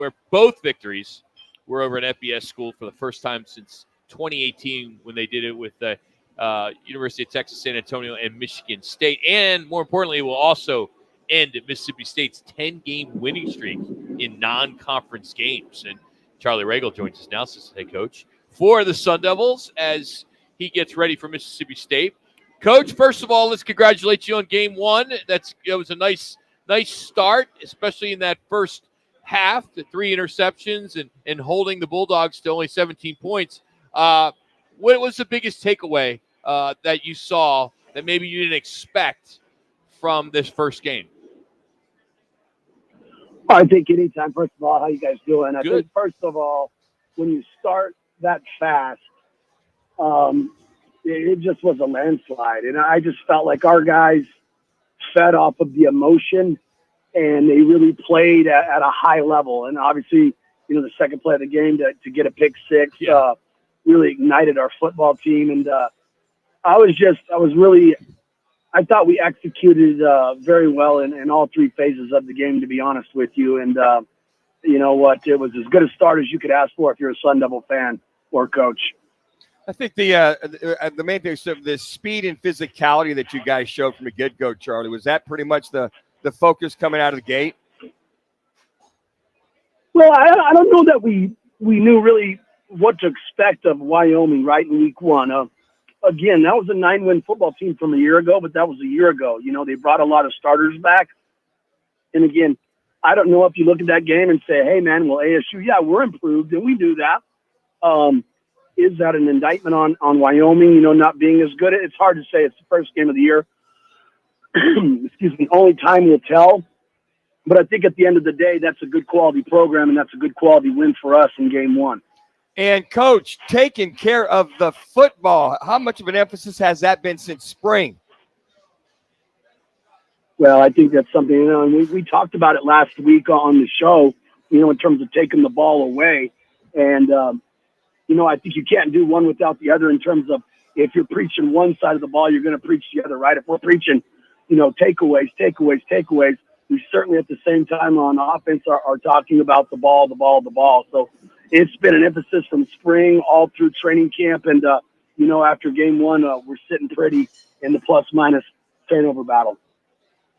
where both victories were over an FBS school for the first time since 2018 when they did it with the University of Texas San Antonio and Michigan State. And more importantly, it will also end Mississippi State's 10-game winning streak in non-conference games. And Charlie Ragle joins us now, assistant head coach for the Sun Devils, as he gets ready for Mississippi State. Coach, first of all, let's congratulate you on game one. It was a nice start, especially in that first half, the 3 interceptions and holding the Bulldogs to only 17 points. What was the biggest takeaway that you saw that maybe you didn't expect from this first game? Well, I think anytime, first of all, how you guys doing? I Good. think, first of all, when you start that fast, it just was a landslide. And I just felt like our guys fed off of the emotion, and they really played at a high level. And obviously, the second play of the game to get a pick six really ignited our football team. And I thought we executed very well in all 3 phases of the game, to be honest with you. And you know what? It was as good a start as you could ask for if you're a Sun Devil fan or coach. I think the main thing is the speed and physicality that you guys showed from the get-go, Charlie. Was that pretty much the focus coming out of the gate? Well, I don't know that we knew really what to expect of Wyoming right in week one. Again, that was a 9-win football team from a year ago, but that was a year ago. They brought a lot of starters back. And again, I don't know if you look at that game and say, hey, man, well, ASU, yeah, we're improved, and we do that. Is that an indictment on Wyoming, not being as good? It's hard to say. It's the first game of the year. Excuse me. Only time will tell. But I think at the end of the day, that's a good quality program, and that's a good quality win for us in game one. And, Coach, taking care of the football, how much of an emphasis has that been since spring? Well, I think that's something, and we talked about it last week on the show, in terms of taking the ball away. And, I think you can't do one without the other in terms of if you're preaching one side of the ball, you're going to preach the other, right? If we're preaching, takeaways, we certainly at the same time on offense are talking about the ball. So it's been an emphasis from spring all through training camp. And, after game one, we're sitting pretty in the plus-minus turnover battle.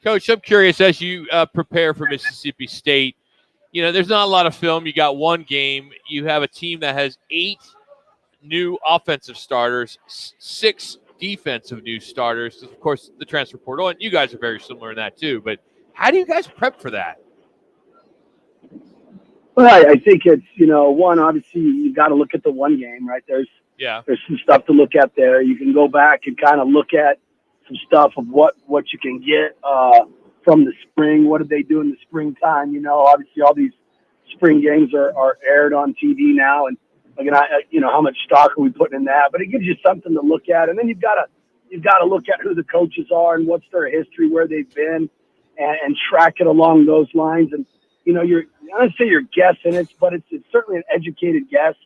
Coach, I'm curious, as you prepare for Mississippi State, there's not a lot of film. You got one game. You have a team that has 8 new offensive starters, 6 defensive new starters. Of course, the transfer portal, and you guys are very similar in that too. But how do you guys prep for that? Well, I think it's, one, obviously you got to look at the one game, right? There's some stuff to look at there. You can go back and kind of look at some stuff of what you can get from the spring. What did they do in the springtime? Obviously all these spring games are aired on TV now. And again, how much stock are we putting in that? But it gives you something to look at. And then you've got to look at who the coaches are and what's their history, where they've been, and track it along those lines. And, I don't say you're guessing it, but it's certainly an educated guess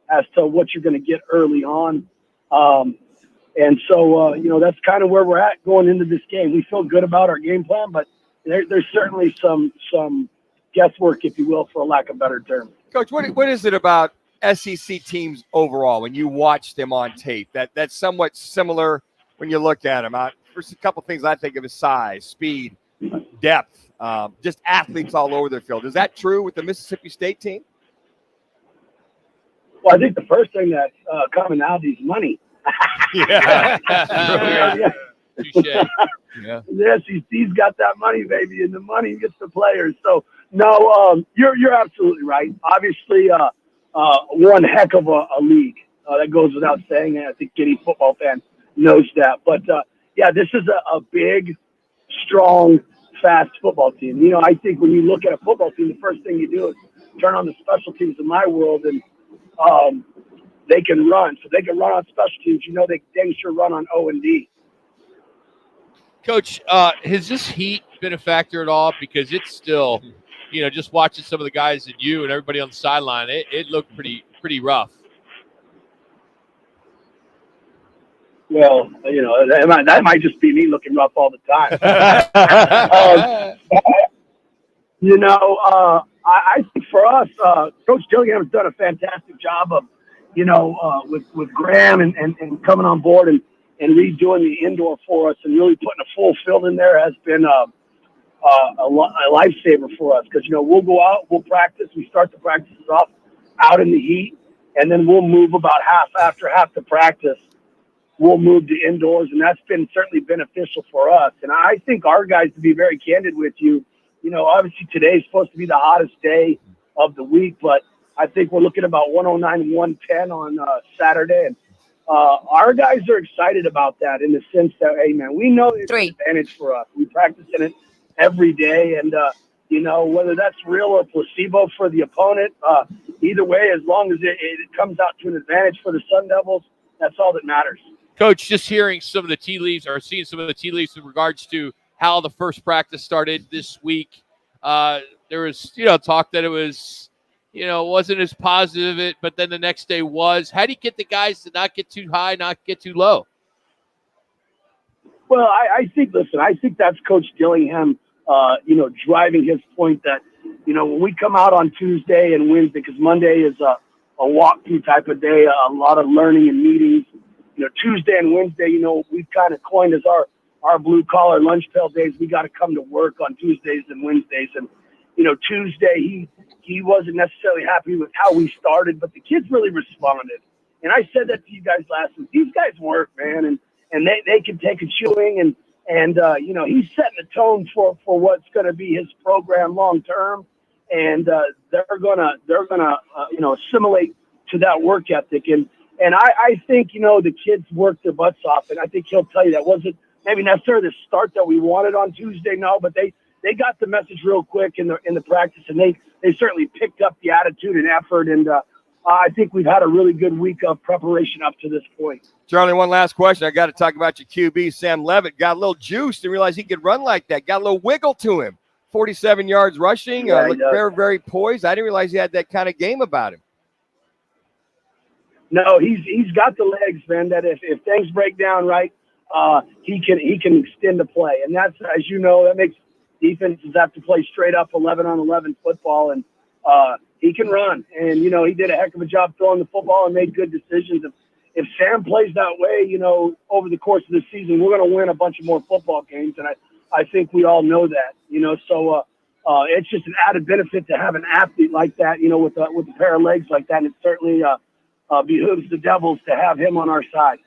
as to what you're going to get early on. And so, that's kind of where we're at going into this game. We feel good about our game plan, but there's certainly some guesswork, if you will, for a lack of a better term. Coach, what is it about SEC teams overall when you watch them on tape that's somewhat similar when you look at them? There's a couple things I think of as size, speed, depth, just athletes all over the field. Is that true with the Mississippi State team? Well, I think the first thing that's coming out is money. Yeah. Touche. Yeah. The SEC's got that money, baby, and the money gets the players. So, no, you're absolutely right. Obviously, one heck of a league. That goes without saying, and I think any football fan knows that. But, this is a big, strong, fast football team. I think when you look at a football team, the first thing you do is turn on the special teams in my world, and they can run. So they can run on special teams. They dang sure run on O&D. Coach, has this heat been a factor at all? Because it's still, just watching some of the guys and you and everybody on the sideline, it looked pretty rough. Well, that might just be me looking rough all the time. I think for us, Coach Dillingham has done a fantastic job of, with Graham and coming on board and redoing the indoor for us and really putting a full field in there has been a lifesaver for us because, we'll go out, we'll practice. We start the practices off out in the heat, and then we'll move about after half the practice. We'll move to indoors, and that's been certainly beneficial for us. And I think our guys, to be very candid with you, obviously today's supposed to be the hottest day of the week, but I think we're looking about 109, 110 on Saturday. And our guys are excited about that in the sense that, hey, man, we know it's an advantage for us. We practice in it every day, and, whether that's real or placebo for the opponent, either way, as long as it comes out to an advantage for the Sun Devils, that's all that matters. Coach, just hearing some of the tea leaves or seeing some of the tea leaves in regards to how the first practice started this week. There was, talk that it was, wasn't as positive, but then the next day was. How do you get the guys to not get too high, not get too low? Well, I think that's Coach Dillingham, driving his point that, when we come out on Tuesday and Wednesday, because Monday is a walkthrough type of day, a lot of learning and meetings. Tuesday and Wednesday, we've kind of coined as our blue collar lunch pail days. We got to come to work on Tuesdays and Wednesdays. And, Tuesday, he wasn't necessarily happy with how we started, but the kids really responded. And I said that to you guys last week. These guys work, man, and they can take a chewing and he's setting the tone for what's going to be his program long term. And they're gonna assimilate to that work ethic. And I think, the kids worked their butts off. And I think he'll tell you that wasn't maybe necessarily the start that we wanted on Tuesday, no, but they got the message real quick in the practice, and they certainly picked up the attitude and effort. And I think we've had a really good week of preparation up to this point. Charlie, one last question. I got to talk about your QB, Sam Levitt. Got a little juice to realize he could run like that. Got a little wiggle to him. 47 yards rushing. Looked very, very poised. I didn't realize he had that kind of game about him. No, he's got the legs, man, that if things break down right, he can extend the play. And that's, as you know, that makes defenses have to play straight up 11-on-11 football. And he can run. And, he did a heck of a job throwing the football and made good decisions. If Sam plays that way, over the course of the season, we're going to win a bunch of more football games. And I think we all know that, so it's just an added benefit to have an athlete like that, with a pair of legs like that. And it certainly behooves the Devils to have him on our side.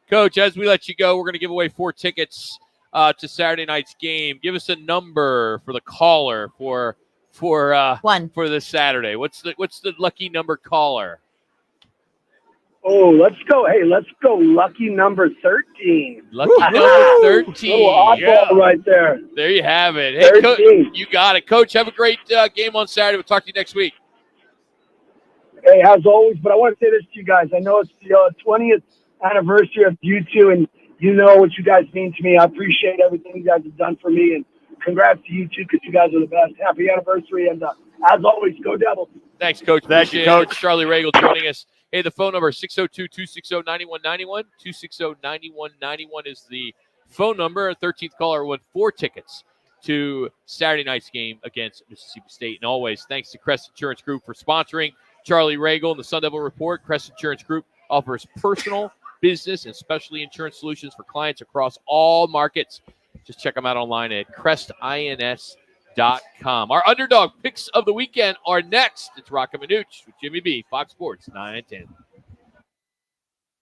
Coach, as we let you go, we're going to give away 4 tickets to Saturday night's game. Give us a number for the caller for this Saturday. What's the lucky number caller? Oh, let's go. Hey, let's go. Lucky number 13. Lucky number 13. Yeah. Right there. There you have it. Hey, Coach, you got it. Coach, have a great game on Saturday. We'll talk to you next week. Hey, as always, but I want to say this to you guys. I know it's the 20th anniversary of you two, and you know what you guys mean to me. I appreciate everything you guys have done for me, and congrats to you two because you guys are the best. Happy anniversary, and as always, go Devils. Thanks, Coach. Thank you, Coach. Charlie Ragle joining us. Hey, the phone number is 602-260-9191. 260-9191 is the phone number. 13th caller won 4 tickets to Saturday night's game against Mississippi State. And always, thanks to Crest Insurance Group for sponsoring Charlie Ragle and the Sun Devil Report. Crest Insurance Group offers personal, business, and specialty insurance solutions for clients across all markets. Just check them out online at crestins.com. Our underdog picks of the weekend are next. It's Rocka Minuch with Jimmy B, Fox Sports 9 and 10.